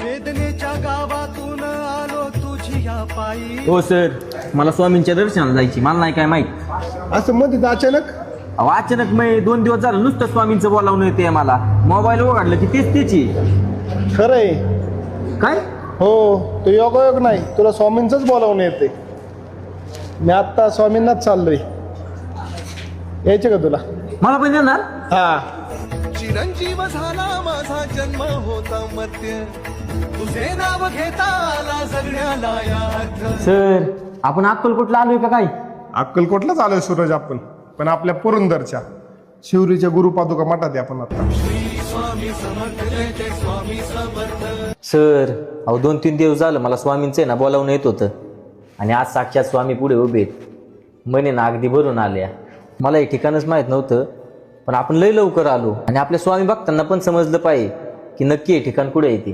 वेदनेच्या गावातून आलो तुझी या पायी. हो सर, मला स्वामींच्या दर्शनाला जायची, मला नाही काय माहित. असं मध्ये अचानक अहो अचानक मी 2 दिवस झालं नुसतं स्वामींचं बोलावणं येते मला. मोबाईल उघडलं की तेच त्याची. खरंय. काय हो, तो योगायोग नाही, तुला स्वामींचंच बोलावणं येते. मी आत्ता स्वामींनाच चाललोय. यायचे का तुला? मला पण येणार? हा. चिरंजीव झाला माझा जन्म होता मर्त्य, तुझे नाव घेता आला जगण्याला याद. सर, आपण अक्कलकोटला आलोय का काय? अक्कलकोटलाच आलोय सूरज आपण, पण आपल्या पुरंदरच्या शिवरीच्या गुरुपादुका मठात आहे आपण आता. स्वामी समर्थ जय जय स्वामी समर्थ. सर, अहो 2-3 दिवस झालं मला स्वामींचं आहे ना बोलावणं येत होतं, आणि आज साक्षात स्वामी पुढे उभे आहेत. म्हणे ना अगदी भरून आल्या. मला हे ठिकाणच माहीत नव्हतं, पण आपण लय लवकर आलो, आणि आपल्या स्वामी भक्तांना पण समजलं पाहिजे की नक्की हे ठिकाण कुठे येते.